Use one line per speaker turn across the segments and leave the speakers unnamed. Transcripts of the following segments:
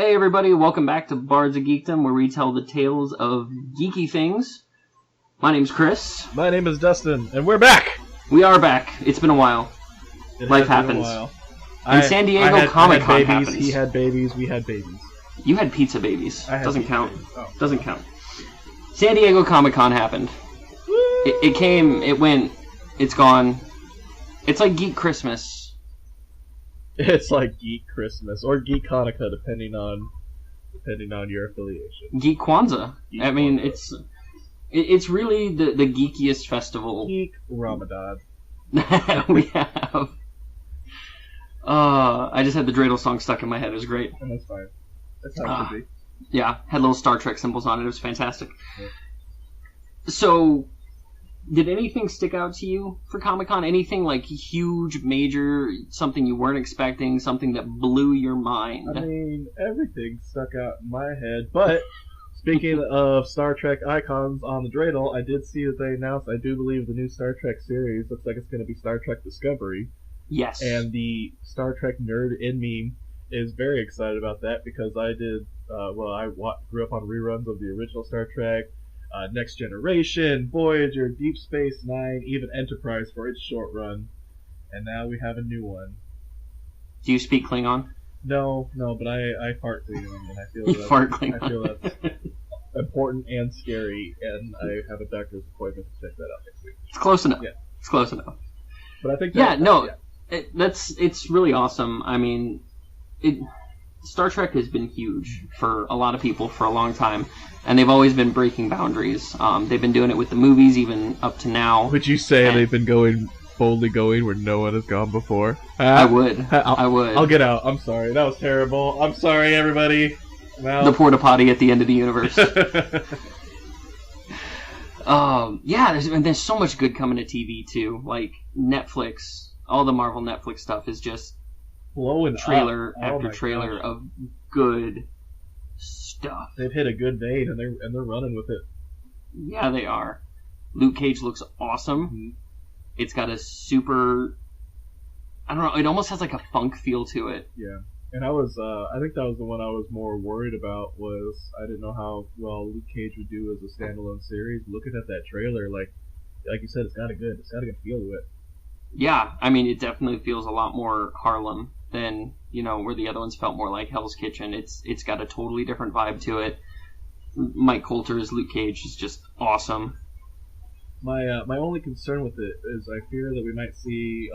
Hey everybody, welcome back to Bards of Geekdom, where we tell the tales of geeky things. My name's Chris.
My name is Dustin, and we're back!
We are back. It's been a while. Life happens. And San Diego Comic-Con happens.
He had babies, we had babies.
You had pizza babies. Doesn't count.
Oh.
Doesn't count. San Diego Comic-Con happened. It came, it went, it's gone. It's like Geek Christmas.
It's like Geek Christmas, or Geek Hanukkah, depending on your affiliation.
Geek Kwanzaa.
Geek
I mean,
Kwanzaa.
it's really the geekiest festival.
Geek Ramadan.
We have. I just had the dreidel song stuck in my head. It was great.
And that's fine. That's how it should be.
Yeah, had little Star Trek symbols on it. It was fantastic.
Yeah.
So, did anything stick out to you for Comic-Con? Anything like huge, major, something you weren't expecting, something that blew your mind?
I mean, everything stuck out in my head, but speaking of Star Trek icons on the dreidel, I did see that they announced, I do believe, the new Star Trek series. Looks like it's going to be Star Trek Discovery.
Yes.
And the Star Trek nerd in me is very excited about that because I did, I grew up on reruns of the original Star Trek, Next Generation, Voyager, Deep Space Nine, even Enterprise for its short run. And now we have a new one.
Do you speak Klingon?
No, but I fart Klingon, and I feel
You fart Klingon.
I feel that's important and scary, and I have a doctor's appointment to check that out next week.
It's close enough.
Yeah.
It's close enough.
But I think
it's really awesome. I mean, Star Trek has been huge for a lot of people for a long time, and they've always been breaking boundaries. They've been doing it with the movies even up to now.
Would you say they've been boldly going where no one has gone before?
I would.
I'll get out. I'm sorry. That was terrible. I'm sorry, everybody.
The porta potty at the end of the universe. There's so much good coming to TV too. Like Netflix, all the Marvel Netflix stuff is just
blowing
trailer
up.
after trailer of good stuff.
They've hit a good vein and they're running with it.
Yeah, they are. Luke Cage looks awesome.
Mm-hmm.
It's got a super, I don't know, it almost has like a funk feel to it.
Yeah. And I think that was the one I was more worried about. Was I didn't know how well Luke Cage would do as a standalone series. Looking at that trailer, like you said, it's got a good feel to it.
Yeah, I mean, it definitely feels a lot more Harlem than, where the other ones felt more like Hell's Kitchen. It's got a totally different vibe to it. Mike Coulter as Luke Cage is just awesome.
My only concern with it is I fear that we might see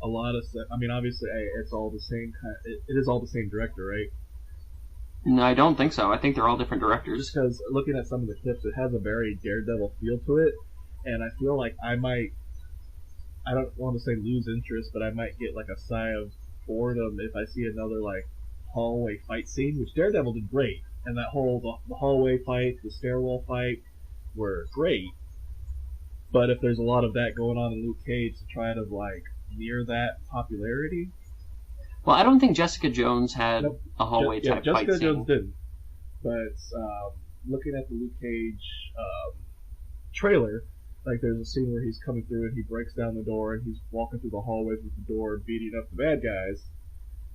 a lot of. I mean, obviously, it's all the same kind. It is all the same director, right?
No, I don't think so. I think they're all different directors.
Just because looking at some of the clips, it has a very Daredevil feel to it, and I feel like I don't want to say lose interest, but I might get like a sigh of boredom if I see another like hallway fight scene, which Daredevil did great, and that whole the hallway fight, the stairwell fight were great. But if there's a lot of that going on in Luke Cage to try to like near that popularity.
Well, I don't think Jessica Jones had a hallway type fight scene.
Jessica Jones didn't. But looking at the Luke Cage trailer, like there's a scene where he's coming through and he breaks down the door and he's walking through the hallways with the door beating up the bad guys.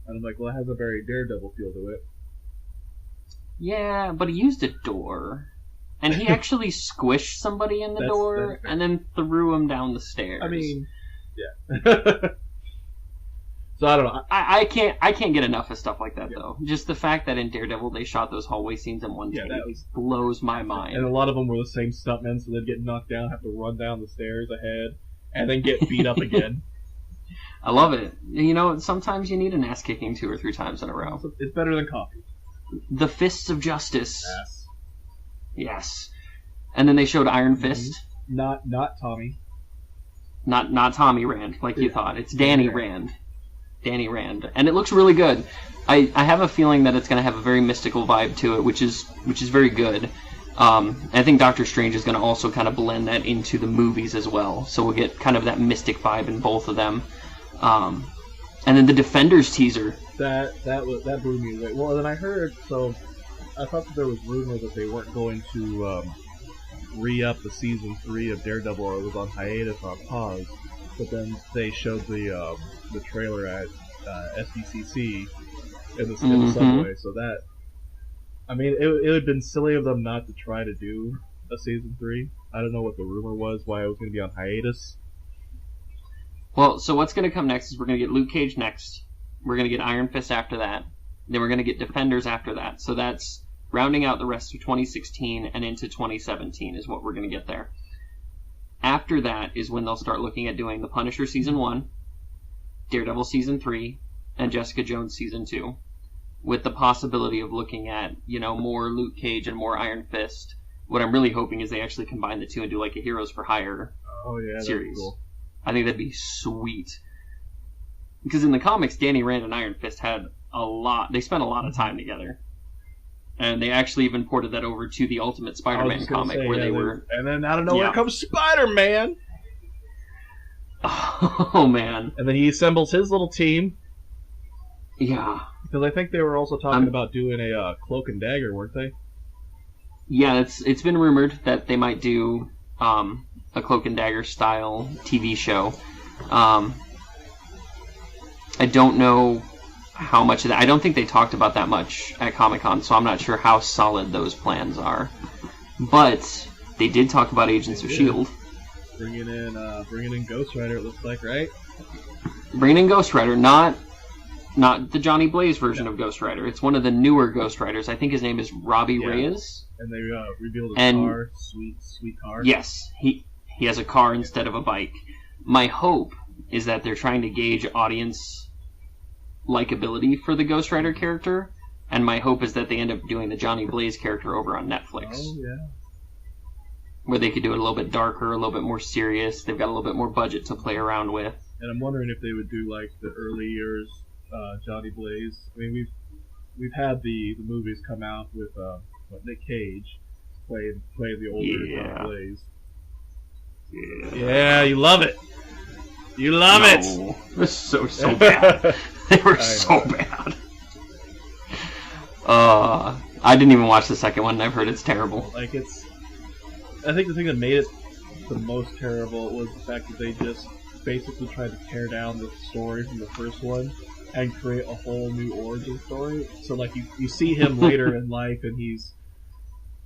And I'm like, well, it has a very Daredevil feel to it.
Yeah, but he used a door. And he actually squished somebody in the door and then threw him down the stairs.
I mean, yeah. So I don't know.
I can't get enough of stuff like that though. Just the fact that in Daredevil they shot those hallway scenes in one take blows my mind.
And a lot of them were the same stuntmen, so they'd get knocked down, have to run down the stairs ahead, and then get beat up again.
I love it. Sometimes you need an ass kicking 2 or 3 times in a row.
It's better than coffee.
The Fists of Justice.
Yes.
And then they showed Iron Fist.
Not Tommy.
Not Tommy Rand, like you thought. It's Danny Rand. Danny Rand. And it looks really good. I have a feeling that it's going to have a very mystical vibe to it, which is very good. I think Doctor Strange is going to also kind of blend that into the movies as well. So we'll get kind of that mystic vibe in both of them. And then the Defenders teaser.
That blew me away. Well, then I heard, so I thought that there was rumor that they weren't going to re-up the season 3 of Daredevil, or it was on hiatus, on pause. But then they showed the trailer at SDCC, in the subway. So that, I mean, it would have been silly of them not to try to do a season 3. I don't know what the rumor was, why it was going to be on hiatus.
Well, so what's going to come next is we're going to get Luke Cage next. We're going to get Iron Fist after that. Then we're going to get Defenders after that. So that's rounding out the rest of 2016 and into 2017 is what we're going to get there. After that is when they'll start looking at doing The Punisher Season 1, Daredevil Season 3, and Jessica Jones Season 2, with the possibility of looking at, more Luke Cage and more Iron Fist. What I'm really hoping is they actually combine the two and do like a Heroes for Hire series. Cool. I think that'd be sweet. Because in the comics, Danny Rand and Iron Fist they spent a lot of time together. And they actually even ported that over to the Ultimate Spider-Man comic where they were...
And then out of nowhere comes Spider-Man!
Oh, man.
And then he assembles his little team.
Yeah.
Because I think they were also talking about doing a Cloak and Dagger, weren't they?
Yeah, it's been rumored that they might do a Cloak and Dagger style TV show. I don't know how much of that. I don't think they talked about that much at Comic-Con, so I'm not sure how solid those plans are. But they did talk about Agents of S.H.I.E.L.D.
Bringing in Ghost Rider, it looks like, right?
Bringing in Ghost Rider, not the Johnny Blaze version of Ghost Rider. It's one of the newer Ghost Riders. I think his name is Robbie Reyes.
And they revealed his car, sweet car.
Yes, he has a car instead of a bike. My hope is that they're trying to gauge audience likability for the Ghost Rider character, and my hope is that they end up doing the Johnny Blaze character over on Netflix.
Oh, yeah.
Where they could do it a little bit darker, a little bit more serious. They've got a little bit more budget to play around with.
And I'm wondering if they would do like the early years Johnny Blaze. I mean, we've had the movies come out with Nick Cage playing the older Johnny Blaze. Yeah, you love it. You love it.
This is so bad. They were so bad. I didn't even watch the second one, and I've heard it's terrible.
I think the thing that made it the most terrible was the fact that they just basically tried to tear down the story from the first one and create a whole new origin story. So, like, you see him later in life, and he's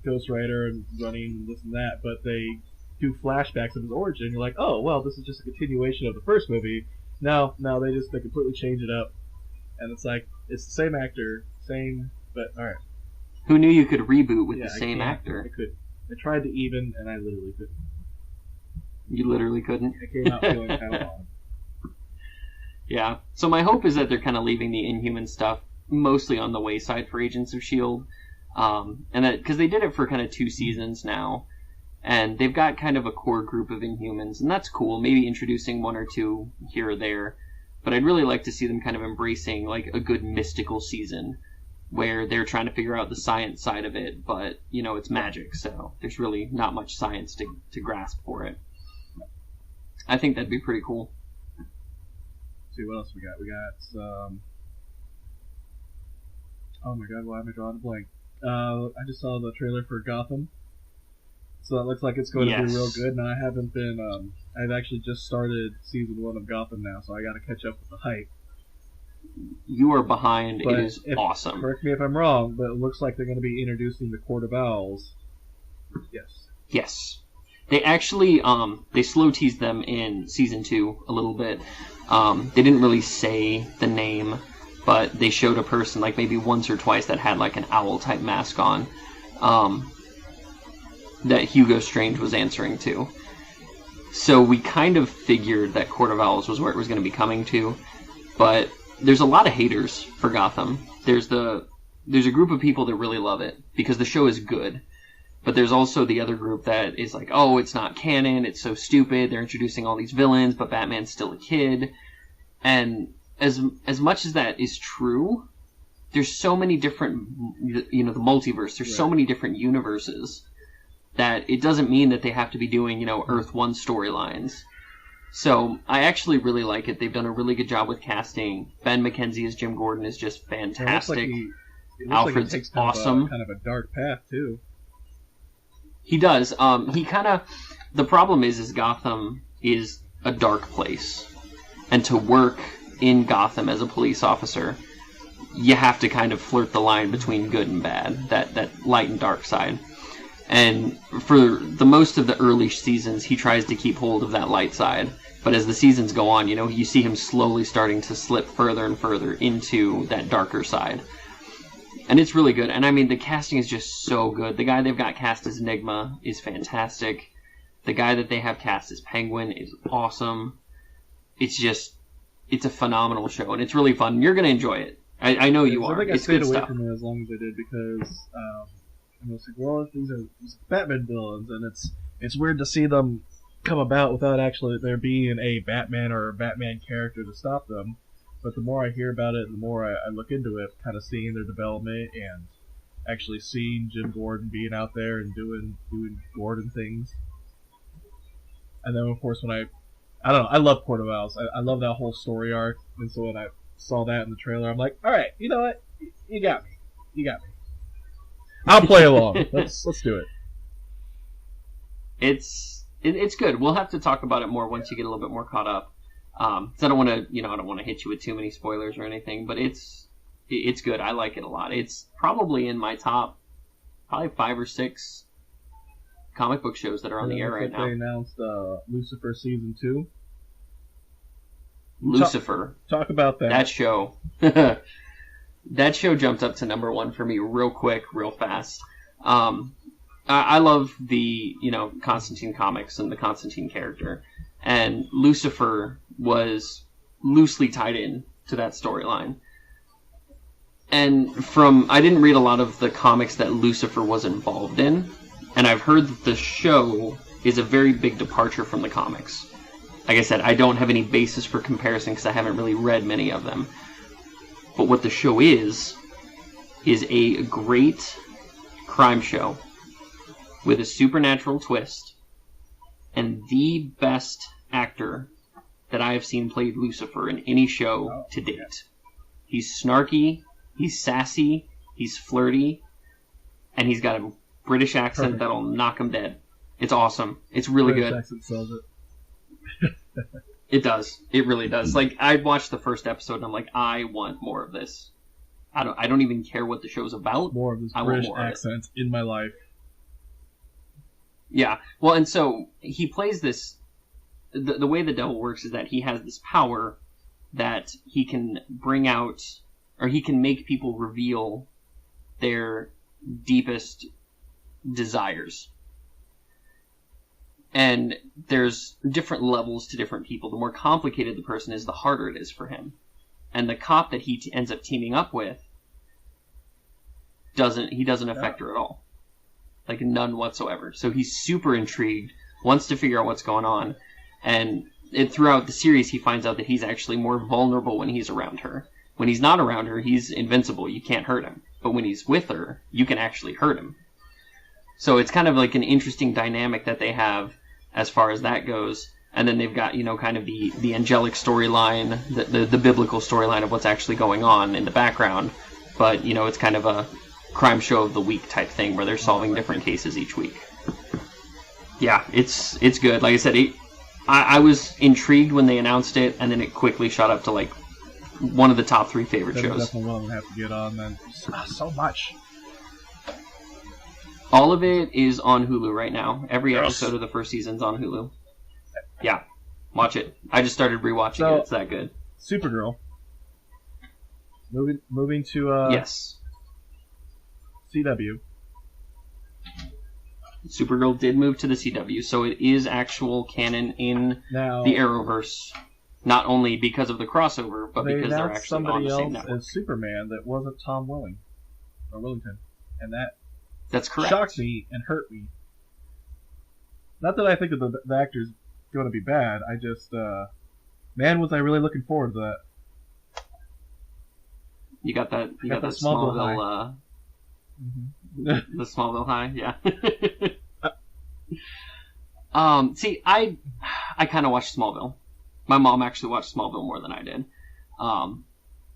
Ghost Rider and running this and that, but they do flashbacks of his origin. You're like, oh, well, this is just a continuation of the first movie. No, they completely change it up, and it's like, it's the same actor, but alright.
Who knew you could reboot with the same actor?
I could. I tried to even, and I literally couldn't.
You literally couldn't?
I came out feeling kind of odd.
Yeah. So my hope is that they're kind of leaving the Inhuman stuff mostly on the wayside for Agents of S.H.I.E.L.D. And that, because they did it for kind of 2 seasons now, and they've got kind of a core group of Inhumans, and that's cool, maybe introducing 1 or 2 here or there, but I'd really like to see them kind of embracing like a good mystical season, where they're trying to figure out the science side of it, but, it's magic, so there's really not much science to grasp for it. I think that'd be pretty cool.
Let's see, what else we got? We got, oh my god, why am I drawing a blank? I just saw the trailer for Gotham, so it looks like it's going to be real good, and I haven't been, I've actually just started season 1 of Gotham now, so I gotta catch up with the hype.
You are behind. But it is awesome.
Correct me if I'm wrong, but it looks like they're going to be introducing the Court of Owls.
Yes. They actually, they slow teased them in season 2 a little bit. They didn't really say the name, but they showed a person like maybe once or twice that had like an owl type mask on, that Hugo Strange was answering to. So we kind of figured that Court of Owls was where it was going to be coming to, but there's a lot of haters for Gotham. There's a group of people that really love it because the show is good, but there's also the other group that is like, oh, it's not canon, it's so stupid, they're introducing all these villains, but Batman's still a kid. And as much as that is true, there's so many different, the multiverse, there's so many different universes that it doesn't mean that they have to be doing, Earth 1 storylines. So, I actually really like it. They've done a really good job with casting. Ben McKenzie as Jim Gordon is just fantastic. Alfred's awesome.
Kind of a dark path, too.
He does. The problem is Gotham is a dark place. And to work in Gotham as a police officer, you have to kind of flirt the line between good and bad, that light and dark side. And for the most of the early seasons, he tries to keep hold of that light side. But as the seasons go on, you see him slowly starting to slip further and further into that darker side. And it's really good. And I mean, the casting is just so good. The guy they've got cast as Enigma is fantastic. The guy that they have cast as Penguin is awesome. It's a phenomenal show, and it's really fun. You're going to enjoy it. I know you are.
I think I
it's
stayed
good
away
stuff.
from it as long as I did because I was like, well, these are Batman villains, and it's weird to see them come about without actually there being a Batman or a Batman character to stop them. But the more I hear about it, the more I look into it, kind of seeing their development and actually seeing Jim Gordon being out there and doing Gordon things. And then, of course, when I don't know, I love Court of Owls. I love that whole story arc, and so when I saw that in the trailer, I'm like, all right, you know what? You got me. I'll play along. Let's do it.
It's good. We'll have to talk about it more once you get a little bit more caught up. So I don't want to hit you with too many spoilers or anything, but it's good. I like it a lot. It's probably in my top, probably 5 or 6 comic book shows that are on the air right now.
They announced Lucifer season 2.
Lucifer.
Talk about that.
That show. That show jumped up to number 1 for me real quick, real fast. I love the Constantine comics and the Constantine character, and Lucifer was loosely tied in to that storyline. And I didn't read a lot of the comics that Lucifer was involved in, and I've heard that the show is a very big departure from the comics. Like I said, I don't have any basis for comparison because I haven't really read many of them. But what the show is a great crime show with a supernatural twist, and the best actor that I have seen played Lucifer in any show to date. He's snarky, he's sassy, he's flirty, and he's got a British accent that'll knock him dead. It's awesome. It's really
British
good.
Accent sells it.
It does. It really does. Like, I watched the first episode and I'm like, I want more of this. I don't even care what the show's about.
More of this British accent in my life.
Yeah. Well, and so he plays this. The way the devil works is that he has this power that he can bring out, or he can make people reveal their deepest desires. And there's different levels to different people. The more complicated the person is, the harder it is for him. And the cop that he ends up teaming up with doesn't affect her at all. Like, none whatsoever. So he's super intrigued, wants to figure out what's going on, and throughout the series he finds out that he's actually more vulnerable when he's around her. When he's not around her, he's invincible. You can't hurt him. But when he's with her, you can actually hurt him. So it's kind of like an interesting dynamic that they have as far as that goes. And then they've got, kind of the angelic storyline, the biblical storyline of what's actually going on in the background. But, it's kind of a crime show of the week type thing where they're solving different cases each week. Yeah, it's good. Like I said, I was intrigued when they announced it, and then it quickly shot up to like one of the top 3 favorite shows.
Definitely one I'm gonna have to get on then. So much.
All of it is on Hulu right now. Every episode of the first season's on Hulu. Yeah, watch it. I just started rewatching it. It's that good.
Supergirl. Moving to
yes.
CW.
Supergirl did move to the CW, so it is actual canon in the Arrowverse. Not only because of the crossover, but because they're actually on the same network.
Somebody else as Superman that wasn't Tom Wellington, and
that's correct.
Shocked me and hurt me. Not that I think that the actor's going to be bad. I just, man, was I really looking forward to that.
You got that Smallville the Smallville high, yeah. See, I kind of watched Smallville. My mom actually watched Smallville more than I did.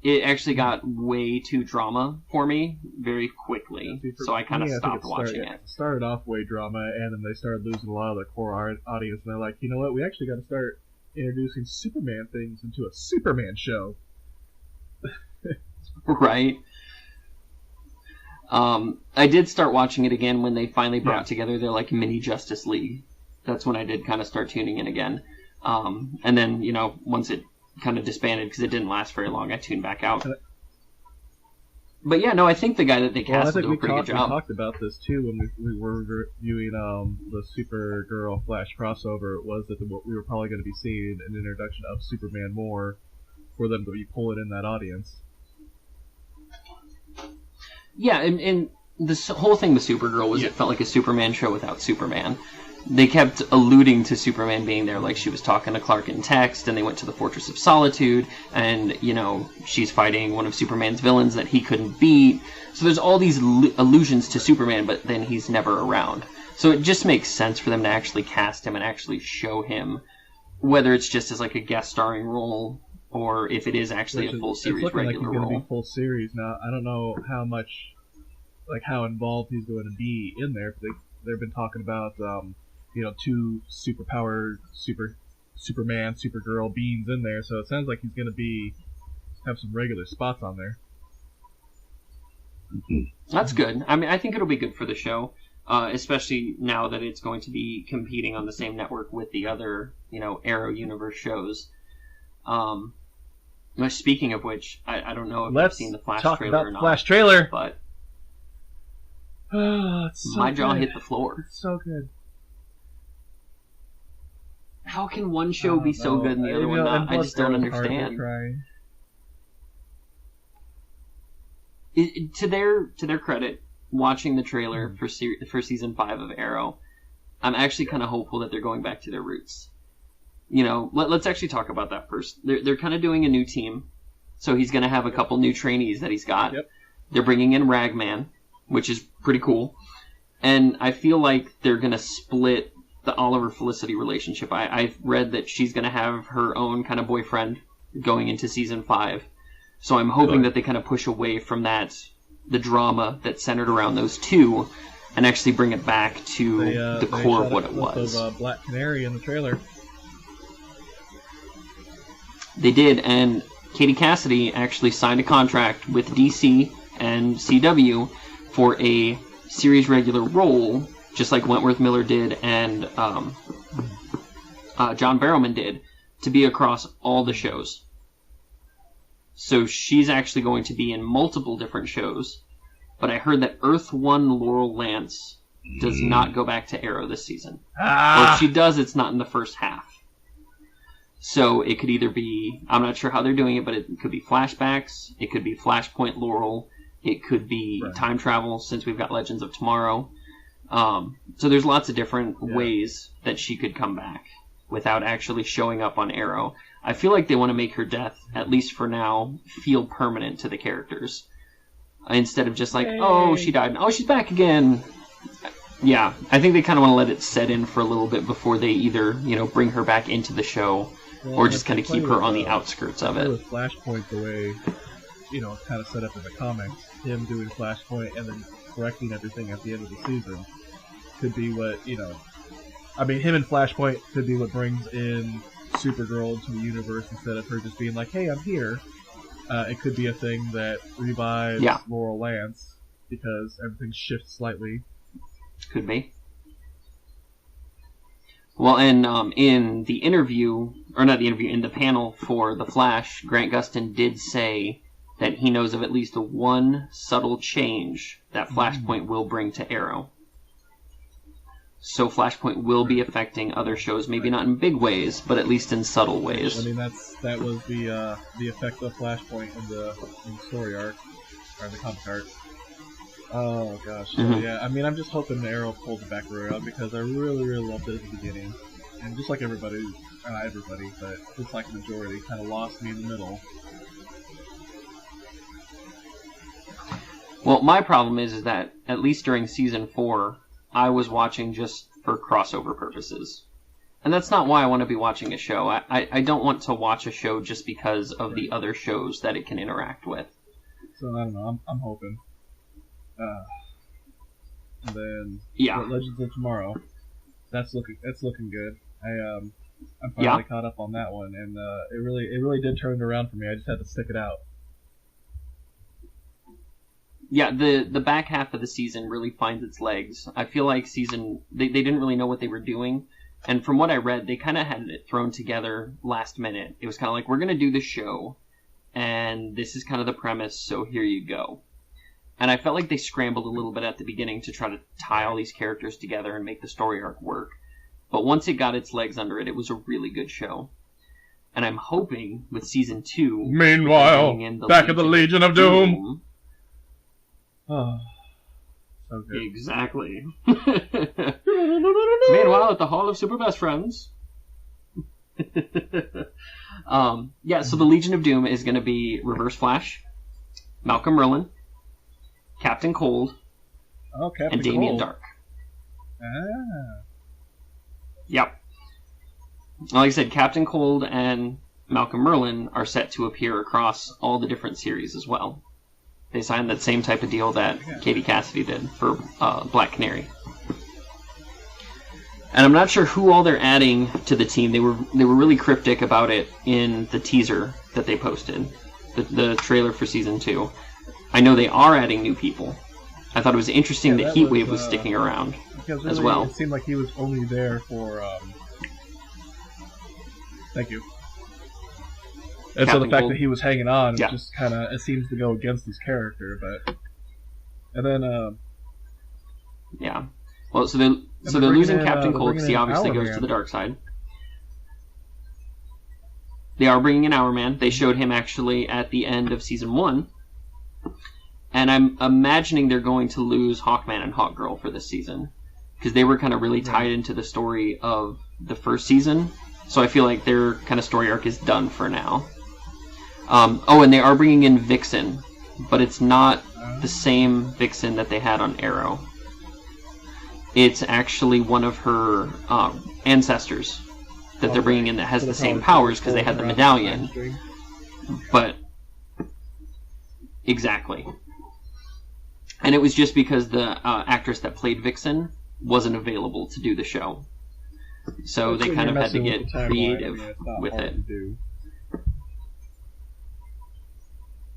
It actually got way too drama for me very quickly, so I kind of stopped watching it.
It started off way drama, and then they started losing a lot of their core audience, and they're like, you know what, we actually got to start introducing Superman things into a Superman show.
Right. I did start watching it again when they finally brought together their like mini Justice League. That's when I did kind of start tuning in again. And then, you know, once it kind of disbanded because it didn't last very long, I tuned back out. But yeah, no, I think the guy that they cast will do a pretty good job.
We talked about this too when we were reviewing the Supergirl Flash crossover. Was that we were probably going to be seeing an introduction of Superman more for them to be pulling in that audience.
Yeah, and this whole thing with Supergirl was it felt like a Superman show without Superman. They kept alluding to Superman being there, like she was talking to Clark in text, and they went to the Fortress of Solitude, and, you know, she's fighting one of Superman's villains that he couldn't beat. So there's all these allusions to Superman, but then he's never around. So it just makes sense for them to actually cast him and actually show him, whether it's just as like a guest starring role, or if it is actually a full series regular role. It's looking like he's going to be
full series now. I don't know how much, like how involved he's going to be in there. They've been talking about, you know, two superpowered Superman, Supergirl beings in there, so it sounds like he's going to have some regular spots on there.
That's good. I mean, I think it'll be good for the show, especially now that it's going to be competing on the same network with the other, you know, Arrow Universe shows. Speaking of which, I don't know if you've seen the Flash trailer or not.
Flash trailer,
but
it's so
my jaw
good.
hit the floor.
It's so good.
How can one show be so good and the other one not? I just don't understand. To their credit, watching the trailer for season 5 of Arrow, I'm actually kind of hopeful that they're going back to their roots. You know, let's actually talk about that first. They're kind of doing a new team, so he's going to have a couple new trainees that he's got.
Yep.
They're bringing in Ragman, which is pretty cool, and I feel like they're going to split the Oliver Felicity relationship. I've read that she's going to have her own kind of boyfriend going into season 5. So I'm hoping that they kind of push away from the drama that centered around those two, and actually bring it back to the core of what it was.
Of Black Canary in the trailer.
They did, and Katie Cassidy actually signed a contract with DC and CW for a series regular role, just like Wentworth Miller did and John Barrowman did, to be across all the shows. So she's actually going to be in multiple different shows, but I heard that Earth 1 Laurel Lance does not go back to Arrow this season. Or if she does, it's not in the first half. So it could either be, I'm not sure how they're doing it, but it could be flashbacks, it could be Flashpoint Laurel, it could be time travel, since we've got Legends of Tomorrow. So there's lots of different ways that she could come back without actually showing up on Arrow. I feel like they want to make her death, at least for now, feel permanent to the characters. Instead of just like, oh, she died, oh, she's back again. Yeah, I think they kind of want to let it set in for a little bit before they either, you know, bring her back into the show or just kind of keep her on the outskirts of it.
With Flashpoint, the way, you know, kind of set up in the comics, him doing Flashpoint and then correcting everything at the end of the season could be what, you know, I mean, him and Flashpoint could be what brings in Supergirl into the universe instead of her just being like, hey, I'm here. It could be a thing that revives Laurel Lance because everything shifts slightly.
Could be. Well, and in the interview, or not the interview, in the panel for The Flash, Grant Gustin did say that he knows of at least one subtle change that Flashpoint will bring to Arrow. So Flashpoint will be affecting other shows, maybe not in big ways, but at least in subtle ways.
I mean, that was the effect of Flashpoint in the story arc, or the comic arc. Oh gosh, yeah. I mean, I'm just hoping the Arrow pulls it back around because I really, really loved it at the beginning, and just like everybody, not everybody, but just like the majority, kind of lost me in the middle.
Well, my problem is that at least during season 4, I was watching just for crossover purposes. And that's not why I want to be watching a show. I don't want to watch a show just because of the other shows that it can interact with.
So, I don't know. I'm hoping. And then Legends of Tomorrow. That's looking good. I'm finally caught up on that one, and it really did turn it around for me. I just had to stick it out.
Yeah, the back half of the season really finds its legs. I feel like they didn't really know what they were doing. And from what I read, they kind of had it thrown together last minute. It was kind of like, we're going to do the show, and this is kind of the premise, so here you go. And I felt like they scrambled a little bit at the beginning to try to tie all these characters together and make the story arc work. But once it got its legs under it, it was a really good show. And I'm hoping with season 2...
Meanwhile, back at the Legion of Doom.
Oh, okay. Exactly. Meanwhile, at the Hall of Super Best Friends. Yeah, so the Legion of Doom is going to be Reverse Flash, Malcolm Merlyn, Captain Cold, and Damien Dark.
Ah.
Yep. Like I said, Captain Cold and Malcolm Merlyn are set to appear across all the different series as well. They signed that same type of deal that Katie Cassidy did for Black Canary. And I'm not sure who all they're adding to the team. They were really cryptic about it in the teaser that they posted, the trailer for season 2. I know they are adding new people. I thought it was interesting that Heatwave was sticking around as well.
It seemed like he was only there for... Thank you. And Captain so the fact Gold. That he was hanging on just kind of... It seems to go against his character, but... And then...
Yeah. Well, so they're losing Captain Cold because he obviously goes to the dark side. They are bringing in Hourman. They showed him actually at the end of season 1. And I'm imagining they're going to lose Hawkman and Hawkgirl for this season. Because they were kind of really tied into the story of the first season. So I feel like their kind of story arc is done for now. And they are bringing in Vixen. But it's not the same Vixen that they had on Arrow. It's actually one of her ancestors that they're bringing in that has the same powers because they had the medallion. But... Exactly. And it was just because the actress that played Vixen wasn't available to do the show. So they kind of had to get creative with it.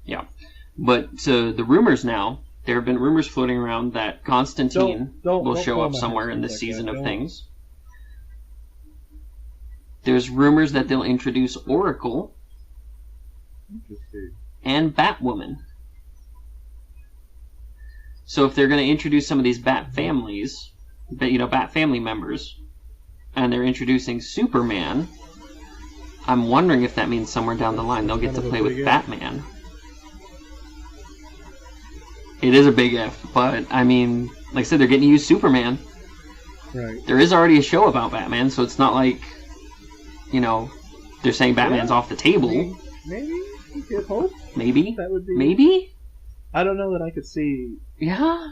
Yeah. But so the rumors now, there have been rumors floating around that Constantine will show up somewhere in this season of things. There's rumors that they'll introduce Oracle and Batwoman. So if they're going to introduce some of these Bat families, Bat family members, and they're introducing Superman, I'm wondering if that means somewhere down the line they'll get to play with Batman. It is a big if, but I mean, like I said, they're getting to use Superman.
Right.
There is already a show about Batman, so it's not like, they're saying Batman's off the table.
Maybe? You could hope?
Maybe?
That would be...
Maybe?
I don't know that I could see...
Yeah?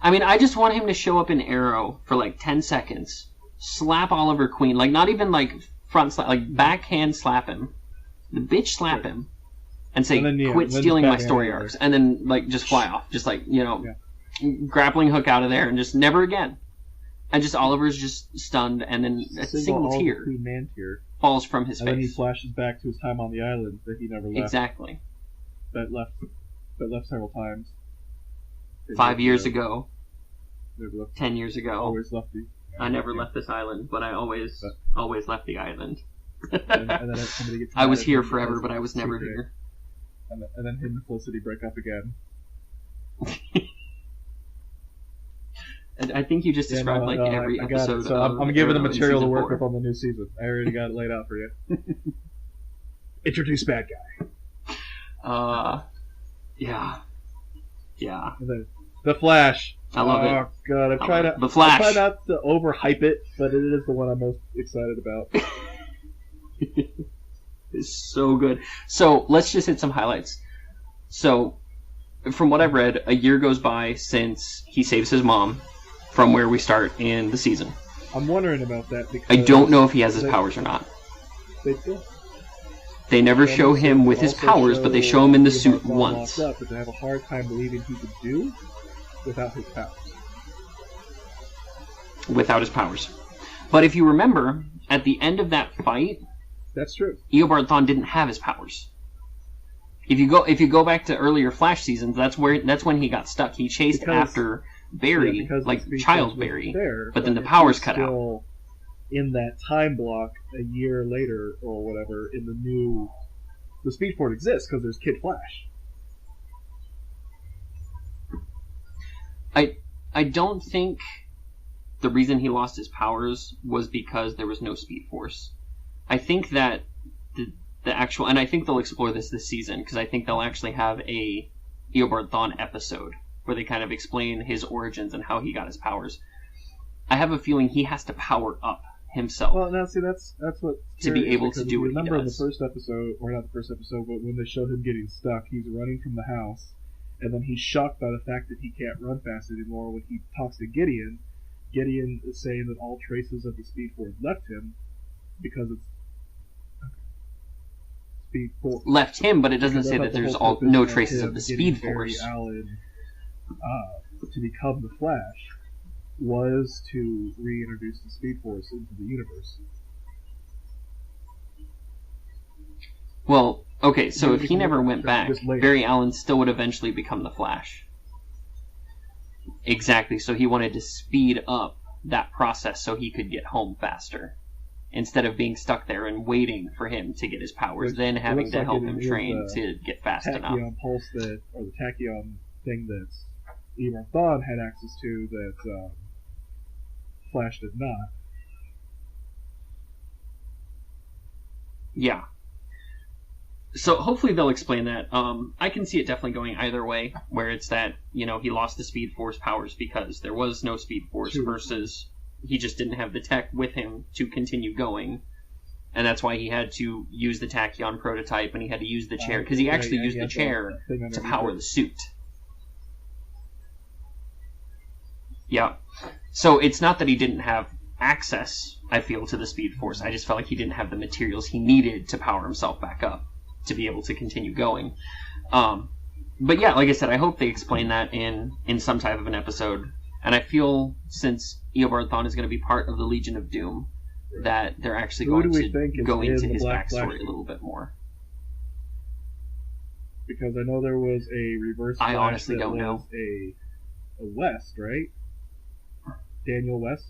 I mean, I just want him to show up in Arrow for like 10 seconds, slap Oliver Queen, like not even like front slap, like backhand slap him, the bitch slap him, and say, quit stealing my story arcs, and then like just fly off, just like, grappling hook out of there, and just never again. And just Oliver's just stunned, and then a single tear falls from his face.
And then he flashes back to his time on the island that he never left.
Exactly.
That left several times.
5 years ago. 10 years ago.
Always left the...
I never left this island, but I always left the island.
and then somebody gets
I was here forever, but I was never here.
And then him and Felicity break up again.
And I think you just described every episode.
So I'm giving the material to work with on the new season. I already got it laid out for you. Introduce bad guy.
Yeah.
The Flash.
I love it.
Oh god, I try not to overhype it, but it is the one I'm most excited about.
It's so good. So let's just hit some highlights. So, from what I've read, a year goes by since he saves his mom from where we start in the season.
I'm wondering about that because
I don't know if he has his powers or not. They never show him with his powers, but they show him in the suit once.
But they have a hard time believing he could do without his powers.
Without his powers. But if you remember, at the end of that fight...
That's true.
Eobard Thawne didn't have his powers. If you go back to earlier Flash seasons, that's when he got stuck. He chased after Barry, like child Barry, but then the powers cut out.
In that time block, a year later or whatever, the Speed Force exists because there's Kid Flash.
I don't think the reason he lost his powers was because there was no Speed Force. I think that the actual, and I think they'll explore this season, because I think they'll actually have a Eobard Thawne episode where they kind of explain his origins and how he got his powers. I have a feeling he has to power up himself.
Well, now see, that's what
to be able to do what he does.
Remember in the first episode, or not the first episode, but when they showed him getting stuck, he's running from the house, and then he's shocked by the fact that he can't run fast anymore. When he talks to Gideon, Gideon is saying that all traces of the Speed Force left him because it's Speed Force
left him, but it doesn't say that there's no traces of the Speed Force.
Allen, to become the Flash was to reintroduce the Speed Force into the universe.
Well, okay, so if he never went back, Barry Allen still would eventually become the Flash. Exactly, so he wanted to speed up that process so he could get home faster, instead of being stuck there and waiting for him to get his powers, then having to help him train to get fast enough.
The pulse or the tachyon thing that Eobard Thawne had access to that Flash did not.
Yeah. So hopefully they'll explain that. I can see it definitely going either way, where it's that, he lost the Speed Force powers because there was no Speed Force, versus he just didn't have the tech with him to continue going. And that's why he had to use the Tachyon prototype, and he had to use the chair, because he actually used the chair to power the suit. Yeah. So it's not that he didn't have access, I feel, to the Speed Force. I just felt like he didn't have the materials he needed to power himself back up to be able to continue going. But yeah, like I said, I hope they explain that in some type of an episode. And I feel, since Eobard Thawne is going to be part of the Legion of Doom, that they're actually going to go into his backstory a little bit more.
Because I know there was a Reverse Flash.
I honestly don't know.
A West, right? Daniel West.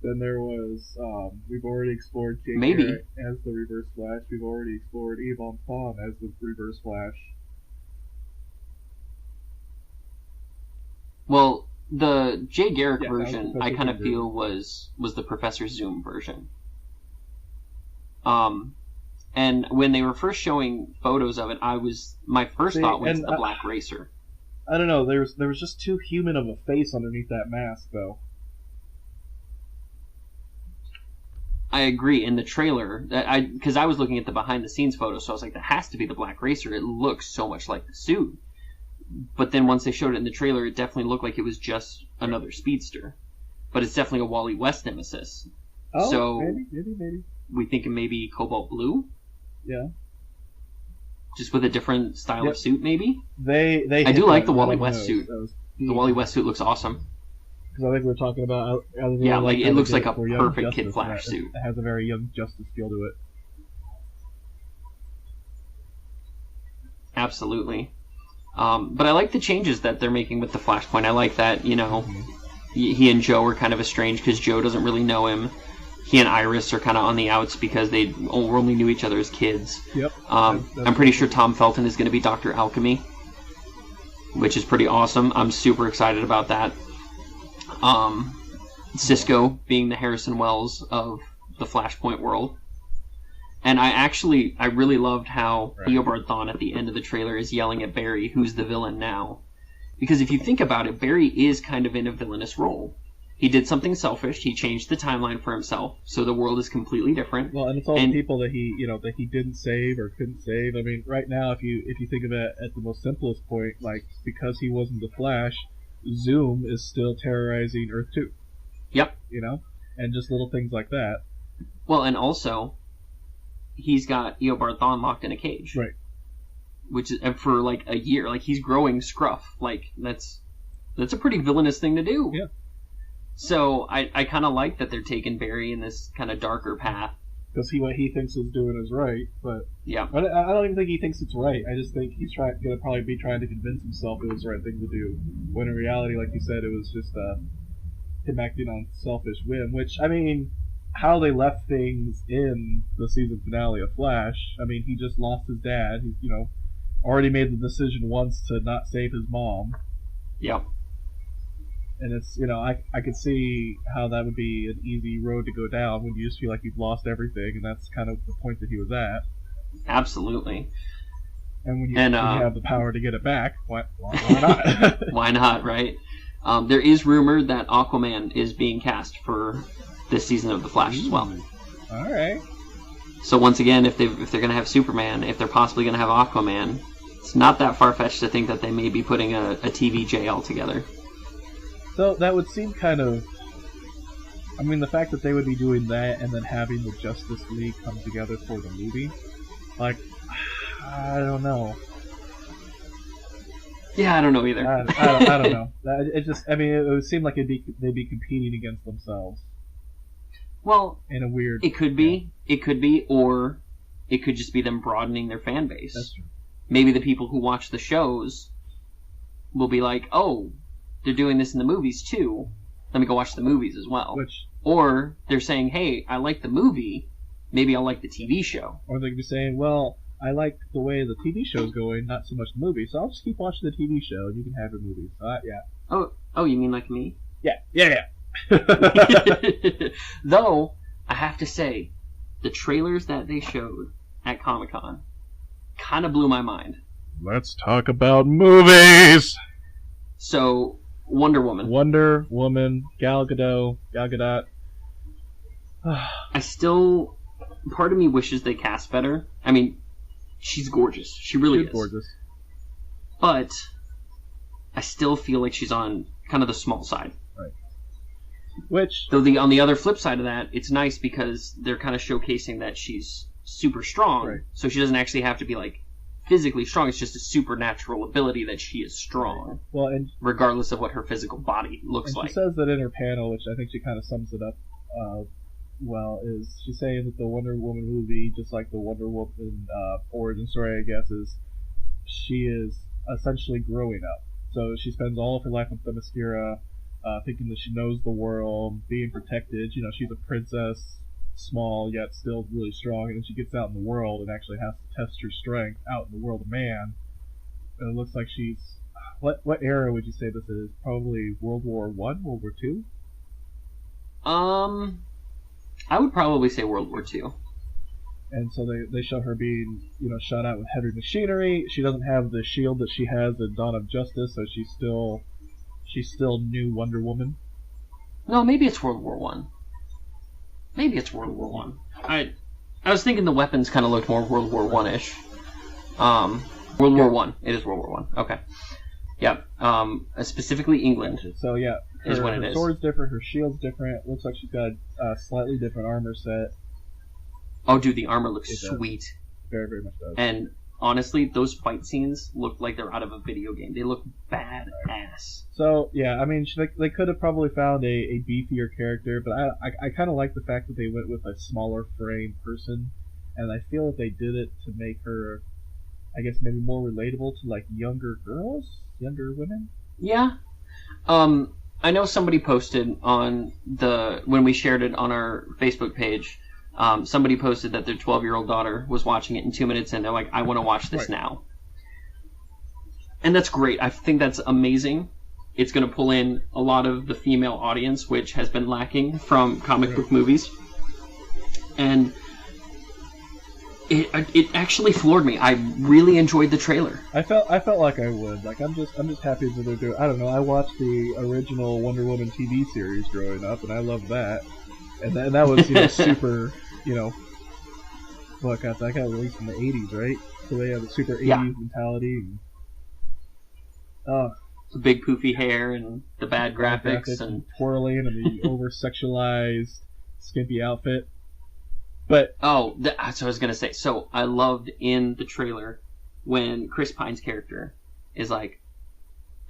Then there was, we've already explored Jake Garrett as the Reverse Flash. We've already explored Eobard Thawne as the Reverse Flash.
Well, the Jay Garrick version, I kind of feel was the Professor Zoom version. And when they were first showing photos of it, my first thought was the Black Racer.
I don't know. There was just too human of a face underneath that mask, though.
I agree. In the trailer, because I was looking at the behind-the-scenes photos, so I was like, that has to be the Black Racer. It looks so much like the suit. But then once they showed it in the trailer, it definitely looked like it was just another speedster. But it's definitely a Wally West nemesis.
Oh,
so
maybe.
We thinking maybe Cobalt Blue?
Yeah.
Just with a different style of suit, maybe?
I
do like the Wally West suit. The Wally West suit looks awesome.
Because I think we're talking about...
it looks like a perfect Kid Flash suit.
It has a very Young Justice feel to it.
Absolutely. But I like the changes that they're making with the Flashpoint. I like that, he and Joe are kind of estranged because Joe doesn't really know him. He and Iris are kind of on the outs because they only knew each other as kids.
Yep.
I'm pretty sure Tom Felton is going to be Dr. Alchemy, which is pretty awesome. I'm super excited about that. Cisco being the Harrison Wells of the Flashpoint world. And I really loved how Eobard Thawne at the end of the trailer is yelling at Barry, who's the villain now. Because if you think about it, Barry is kind of in a villainous role. He did something selfish. He changed the timeline for himself, so the world is completely different.
Well, and it's all the people that he didn't save or couldn't save. I mean, right now, if you think of it at the most simplest point, like, because he wasn't the Flash, Zoom is still terrorizing Earth 2.
Yep.
And just little things like that.
Well, and also, he's got Eobard Thawne locked in a cage.
Right.
Which is for like a year. Like, he's growing scruff. Like, that's a pretty villainous thing to do.
Yeah.
So I kind of like that they're taking Barry in this kind of darker path
because what he thinks is doing is right, but
Yeah.
I don't even think he thinks it's right. I just think he's going to probably be trying to convince himself it was the right thing to do, when in reality, like you said, it was just him acting on selfish whim, which, I mean, how they left things in the season finale of Flash, I mean, he just lost his dad, he's, already made the decision once to not save his mom.
Yep.
And it's, I could see how that would be an easy road to go down when you just feel like you've lost everything, and that's kind of the point that he was at.
Absolutely.
And when you have the power to get it back, why not?
Why not, right? There is rumor that Aquaman is being cast for this season of The Flash as well.
All right.
So once again, if they're going to have Superman, if they're possibly going to have Aquaman, it's not that far-fetched to think that they may be putting a TV JL together.
So that would seem kind of... I mean, the fact that they would be doing that and then having the Justice League come together for the movie, like, I don't know.
Yeah, I don't know either.
I don't know. It just, I mean, it would seem like they'd be competing against themselves.
Well,
in a weird...
It could be, or it could just be them broadening their fan base.
That's true.
Maybe the people who watch the shows will be like, oh, they're doing this in the movies too. Let me go watch the movies as well. Or they're saying, hey, I like the movie, maybe I'll like the TV show.
Or they could be saying, well, I like the way the TV show's going, not so much the movie, so I'll just keep watching the TV show and you can have your movies. Yeah.
Oh, you mean like me?
Yeah.
Though, I have to say, the trailers that they showed at Comic-Con kind of blew my mind.
Let's talk about movies!
So, Wonder Woman, Gal Gadot. Part of me wishes they cast better. I mean, she's gorgeous. She really is.
Gorgeous.
But I still feel like she's on kind of the small side.
Right. Which...
Though on the other flip side of that, it's nice because they're kind of showcasing that she's super strong.
Right.
So she doesn't actually have to be, like, physically strong. It's just a supernatural ability that she is strong.
Well, and
regardless of what her physical body looks like.
She says that in her panel, which I think she kind of sums it up is she's saying that the Wonder Woman movie, just like the Wonder Woman origin story, I guess, is she is essentially growing up. So she spends all of her life with Themyscira, thinking that she knows the world, being protected. She's a princess, small yet still really strong, and then she gets out in the world and actually has to test her strength out in the world of man. And it looks like she's... What era would you say this is? Probably World War I? World War II?
I would probably say World War II.
And so they show her being, shot out with heavy machinery. She doesn't have the shield that she has in Dawn of Justice, so she's still new Wonder Woman.
No, maybe it's World War I. Maybe it's World War One. I was thinking the weapons kind of looked more World War One-ish. World War One. It is World War One. Okay. Yeah. Specifically England.
So yeah, her sword's different. Her shield's different. Looks like she's got a slightly different armor set.
Oh, dude, the armor looks sweet.
Very, very much does.
And honestly, those fight scenes look like they're out of a video game. They look badass.
So, yeah, I mean, they could have probably found a beefier character, but I kind of like the fact that they went with a smaller frame person, and I feel that they did it to make her, I guess, maybe more relatable to, like, younger women?
Yeah. I know somebody posted on when we shared it on our Facebook page, somebody posted that their 12-year-old daughter was watching it in 2 minutes, and they're like, I want to watch this now. And that's great. I think that's amazing. It's going to pull in a lot of the female audience, which has been lacking from comic book movies. And it actually floored me. I really enjoyed the trailer.
I felt like I would. Like I'm just happy that they're doing. I don't know. I watched the original Wonder Woman TV series growing up, and I loved that. And that was super. Look, that got released in the '80s, right? So they have a super '80s mentality. And,
the big poofy hair and the bad graphics and
twirling and the over-sexualized skimpy outfit. But
that's what I was gonna say. So I loved in the trailer when Chris Pine's character is like,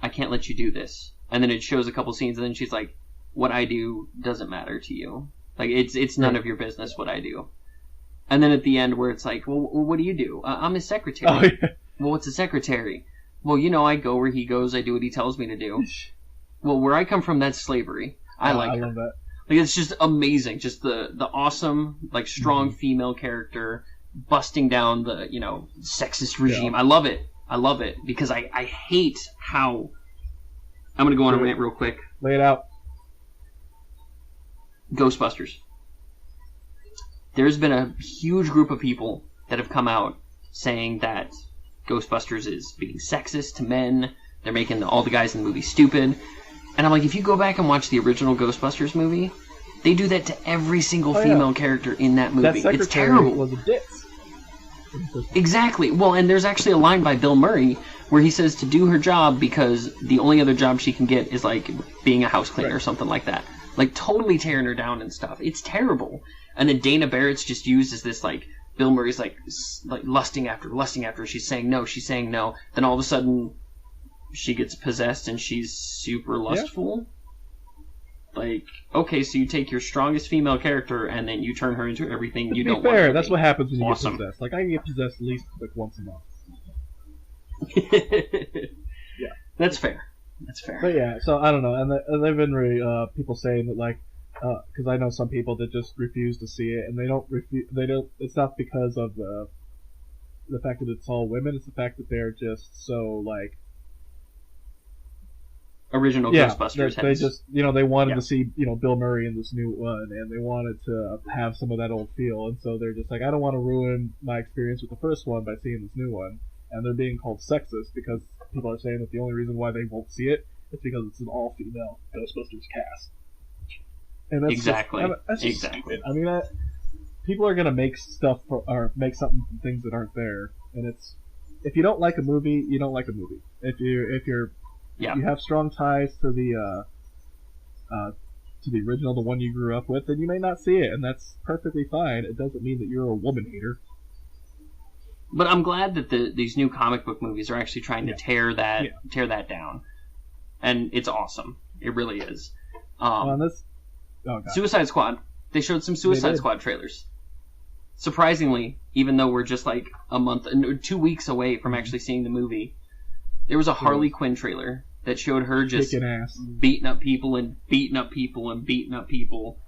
"I can't let you do this," and then it shows a couple scenes, and then she's like, "What I do doesn't matter to you. Like it's none of your business what I do." And then at the end where it's like, well, what do you do? I'm his secretary.
Oh, yeah.
Well, what's a secretary? Well, I go where he goes. I do what he tells me to do. Well, where I come from, that's slavery. I love
that.
Like, it's just amazing. Just the awesome, like, strong female character busting down the, sexist regime.
Yeah.
I love it because I hate how... I'm going to go on a rant real quick.
Lay it out.
Ghostbusters. There's been a huge group of people that have come out saying that Ghostbusters is being sexist to men. They're making all the guys in the movie stupid. And I'm like, if you go back and watch the original Ghostbusters movie, they do that to every single female character in that movie. It's terrible.
Was a ditz.
Exactly. Well, and there's actually a line by Bill Murray where he says to do her job because the only other job she can get is, like, being a house cleaner or something like that. Like, totally tearing her down and stuff. It's terrible. And then Dana Barrett's just used as this, like, Bill Murray's, like lusting after her. She's saying no. Then all of a sudden, she gets possessed and she's super lustful. Yeah. Like, okay, so you take your strongest female character and then you turn her into everything you don't want her to be.
That's what happens when you get possessed. Like, I get possessed at least, like, once a month.
Yeah. That's fair.
But yeah, so I don't know, and they've been really people saying that, like, because I know some people that just refuse to see it, and they don't. It's not because of the fact that it's all women. It's the fact that they're just so, like,
original Ghostbusters.
They just they wanted to see Bill Murray in this new one, and they wanted to have some of that old feel, and so they're just like, I don't want to ruin my experience with the first one by seeing this new one. And they're being called sexist because people are saying that the only reason why they won't see it is because it's an all-female Ghostbusters cast. And that's
exactly.
That's just stupid. I mean, people are gonna make stuff or make something from things that aren't there, and it's if you don't like a movie, you don't like a movie. If you have strong ties to the original, the one you grew up with, then you may not see it, and that's perfectly fine. It doesn't mean that you're a woman hater.
But I'm glad that these new comic book movies are actually trying to tear that down, and it's awesome. It really is. Suicide Squad. They showed some Suicide Squad trailers. Surprisingly, even though we're just like a month, 2 weeks away from actually seeing the movie, there was a Harley Quinn trailer that showed her just beating up people and beating up people and beating up people.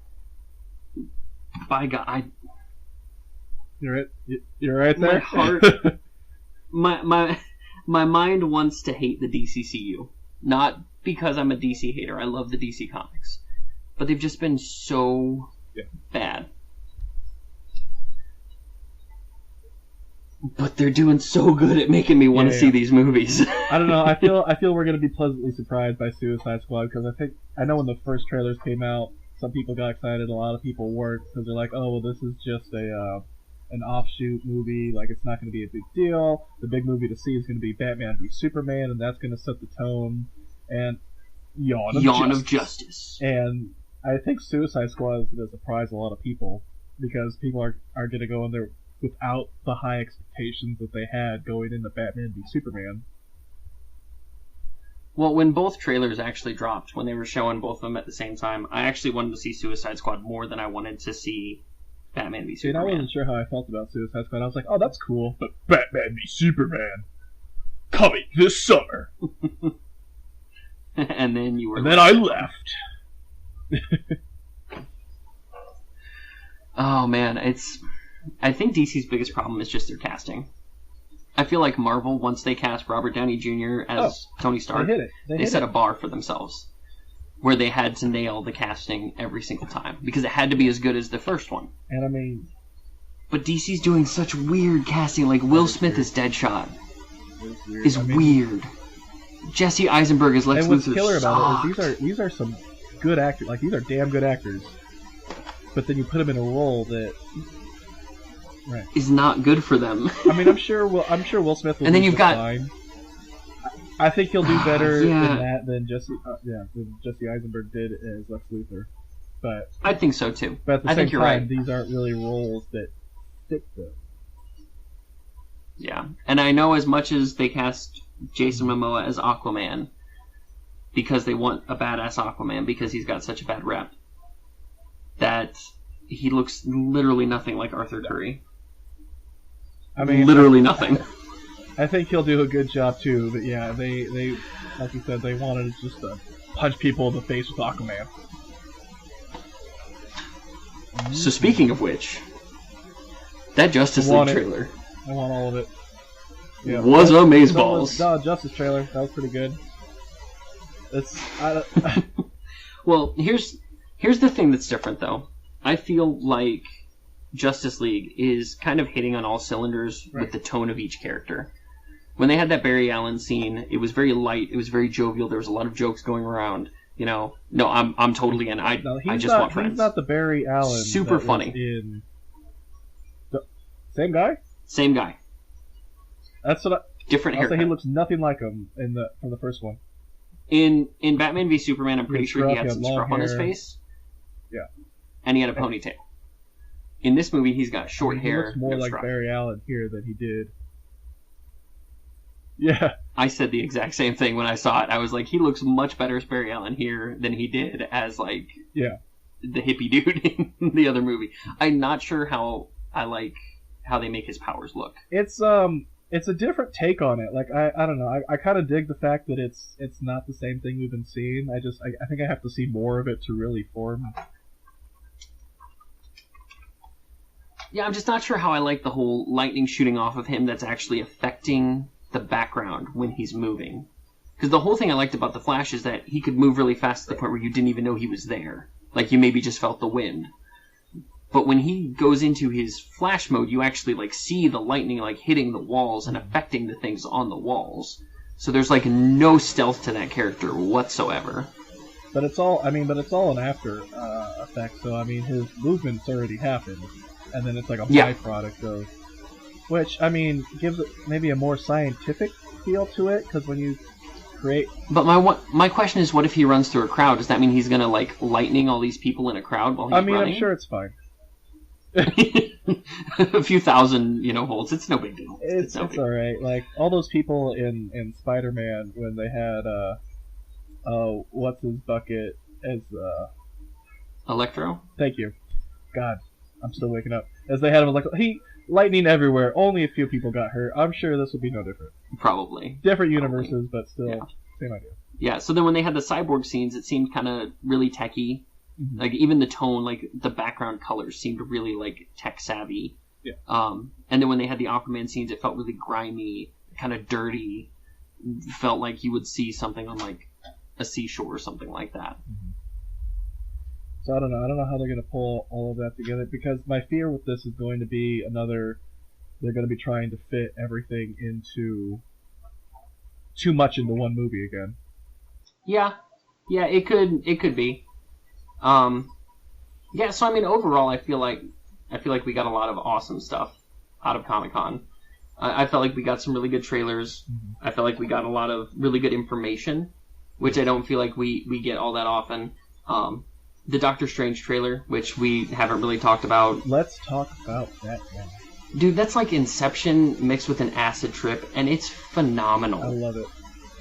By God,
You're right there.
My heart, my mind wants to hate the DCCU. Not because I'm a DC hater. I love the DC comics, but they've just been so bad. But they're doing so good at making me want to see these movies.
I don't know. I feel we're gonna be pleasantly surprised by Suicide Squad because I know when the first trailers came out, some people got excited. A lot of people weren't because they're like, oh well, this is just an offshoot movie, like it's not going to be a big deal. The big movie to see is going to be Batman v Superman, and that's going to set the tone. And Yawn of Justice. And I think Suicide Squad is going to surprise a lot of people because people are going to go in there without the high expectations that they had going into Batman v Superman.
Well, when both trailers actually dropped, when they were showing both of them at the same time, I actually wanted to see Suicide Squad more than I wanted to see Batman v Superman.
I wasn't sure how I felt about Suicide Squad. I was like, oh, that's cool, but Batman v Superman coming this summer.
And then you were.
And then I left.
Oh man, I think DC's biggest problem is just their casting. I feel like Marvel, once they cast Robert Downey Jr. as Tony Stark, they set a bar for themselves. Where they had to nail the casting every single time. Because it had to be as good as the first one.
And I mean...
But DC's doing such weird casting, like Will Smith as Deadshot. Is weird. Jesse Eisenberg as Lex Luthor.
And what's killer about it is these are some good actors. Like, these are damn good actors. But then you put them in a role that...
is not good for them.
I mean, I'm sure Will Smith will do fine. I think he'll do better in that than Jesse Eisenberg did as Lex Luthor. But
I think so too.
But at the same time, these aren't really roles that fit them.
Yeah, and I know as much as they cast Jason Momoa as Aquaman because they want a badass Aquaman because he's got such a bad rep, that he looks literally nothing like Arthur Curry.
I mean,
literally nothing.
I think he'll do a good job too. But yeah, they like you said, they wanted just to punch people in the face with Aquaman.
So speaking of which, that Justice League trailer.
I want all of it. Yeah.
Was amazeballs.
Justice trailer. That was pretty good.
Well, here's the thing that's different though. I feel like Justice League is kind of hitting on all cylinders with the tone of each character. When they had that Barry Allen scene, it was very light. It was very jovial. There was a lot of jokes going around. You know, no, I'm totally in. I just want friends.
He's not the Barry Allen.
Super funny.
Same guy.
Same guy.
That's what.
Different haircut.
I'll say he looks nothing like him from the first one.
In Batman v Superman, I'm pretty sure he had some scruff on his face.
Yeah.
And he had a ponytail. In this movie, he's got short hair.
He looks more like Barry Allen here than he did. Yeah.
I said the exact same thing when I saw it. I was like, he looks much better as Barry Allen here than he did as, like, the hippie dude in the other movie. I'm not sure how they make his powers look.
It's a different take on it. Like, I don't know. I kind of dig the fact that it's not the same thing we've been seeing. I think I have to see more of it to really form.
Yeah, I'm just not sure how I like the whole lightning shooting off of him that's actually affecting the background when he's moving. Because the whole thing I liked about the Flash is that he could move really fast to the point where you didn't even know he was there. Like, you maybe just felt the wind. But when he goes into his Flash mode, you actually, like, see the lightning, like, hitting the walls and affecting the things on the walls. So there's, like, no stealth to that character whatsoever.
But it's all an after effect. So, I mean, his movement's already happened. And then it's like a byproduct of... Which, I mean, gives it maybe a more scientific feel to it, because when you create...
But my question is, what if he runs through a crowd? Does that mean he's going to, like, lightning all these people in a crowd while he's running?
I'm sure it's fine.
A few thousand, volts. It's no big deal.
It's alright. Like, all those people in Spider-Man, when they had, what's his bucket as,
Electro?
Thank you. God, I'm still waking up. As they had him, like, lightning everywhere. Only a few people got hurt. I'm sure this would be no different.
Probably.
Different universes, but still, same idea.
Yeah, so then when they had the cyborg scenes, it seemed kind of really techy.
Mm-hmm.
Like, even the tone, like, the background colors seemed really, like, tech-savvy.
Yeah.
And then when they had the Aquaman scenes, it felt really grimy, kind of dirty. Felt like you would see something on, like, a seashore or something like that.
Mm-hmm. So I don't know how they're going to pull all of that together, because my fear with this is going to be they're going to be trying to fit everything into too much into one movie again.
Yeah, it could be. So I mean, overall, I feel like we got a lot of awesome stuff out of Comic-Con. I felt like we got some really good trailers.
Mm-hmm.
I felt like we got a lot of really good information, which I don't feel like we get all that often. The Doctor Strange trailer, which we haven't really talked about.
Let's talk about that now.
Dude, that's like Inception mixed with an acid trip, and it's phenomenal.
I love it.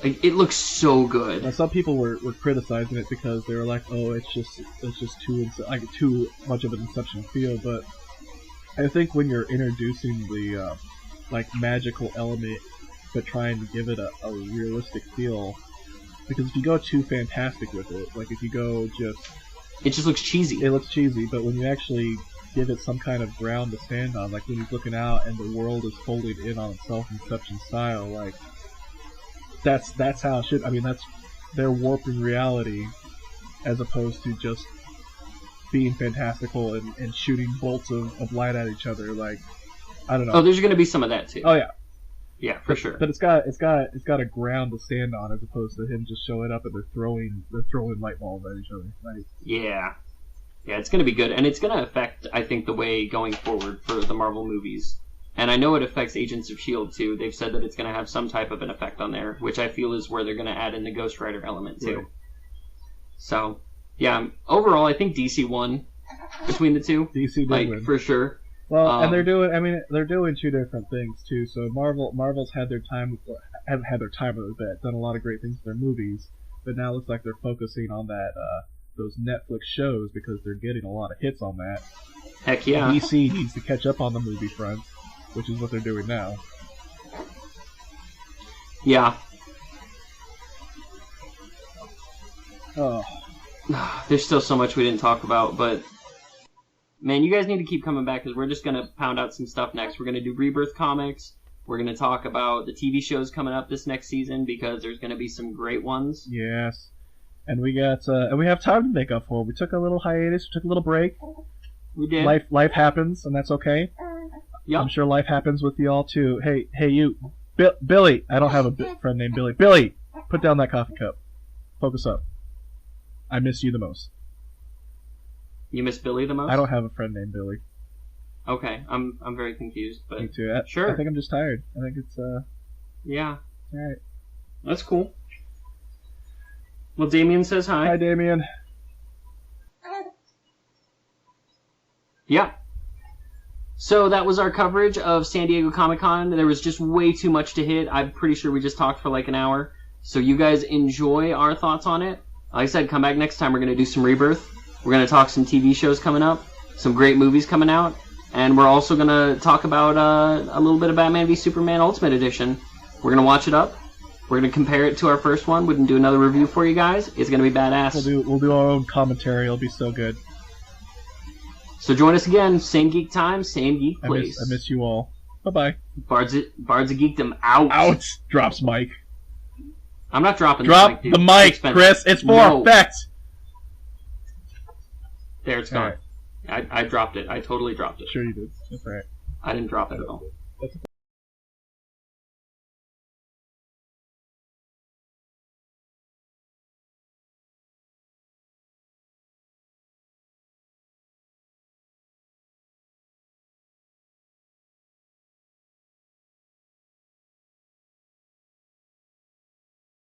Like, it looks so good.
Now, some people were criticizing it because they were like, "Oh, it's just too much of an Inception feel." But I think when you're introducing the magical element, but trying to give it a realistic feel, because if you go too fantastic with it, like if you go
it just looks cheesy.
It looks cheesy, but when you actually give it some kind of ground to stand on, like when he's looking out and the world is folded in on itself, Inception style, like that's how it should. I mean, they're warping reality as opposed to just being fantastical and shooting bolts of light at each other. Like, I don't know.
Oh, there's going to be some of that too.
Oh yeah.
Yeah, for sure.
But it's got a ground to stand on, as opposed to him just showing up and they're throwing light balls at each other. Like,
yeah, it's going to be good, and it's going to affect, I think, the way going forward for the Marvel movies. And I know it affects Agents of S.H.I.E.L.D. too. They've said that it's going to have some type of an effect on there, which I feel is where they're going to add in the Ghost Rider element too. Right. So, yeah, overall, I think DC won between the two.
DC did win.
For sure.
Well, and they're doing two different things too. So Marvel's had their time with it, done a lot of great things with their movies, but now it looks like they're focusing on that those Netflix shows because they're getting a lot of hits on that.
Heck yeah.
DC needs to catch up on the movie front, which is what they're doing now.
Yeah.
Oh.
There's still so much we didn't talk about, but man, you guys need to keep coming back because we're just going to pound out some stuff next. We're going to do Rebirth comics. We're going to talk about the TV shows coming up this next season because there's going to be some great ones.
Yes. And we got and we have time to make up for it. We took a little hiatus, we took a little break.
We did.
Life happens, and that's okay.
Yep.
I'm sure life happens with y'all too. Hey you, Billy. I don't have a friend named Billy. Billy, put down that coffee cup. Focus up. I miss you the most.
You miss Billy the most?
I don't have a friend named Billy.
Okay, I'm very confused, but
Me too.
Sure.
I think I'm just tired. I think it's
yeah.
All right.
That's cool. Well, Damien says hi.
Hi, Damien.
Yeah. So that was our coverage of San Diego Comic-Con. There was just way too much to hit. I'm pretty sure we just talked for like an hour. So you guys enjoy our thoughts on it. Like I said, come back next time. We're going to do some Rebirth. We're going to talk some TV shows coming up, some great movies coming out, and we're also going to talk about a little bit of Batman v Superman Ultimate Edition. We're going to watch it up. We're going to compare it to our first one. We can do another review for you guys. It's going to be badass.
We'll do our own commentary. It'll be so good.
So join us again. Same geek time, same geek place.
I miss you all. Bye-bye.
Bards of Geekdom out.
Out! Drops mic.
I'm not dropping
Drop
the mic, dude.
the mic, Chris. It's for effect.
There, it's gone. Right. I dropped it. I totally dropped it.
Sure you did. That's all right.
I didn't drop it at all.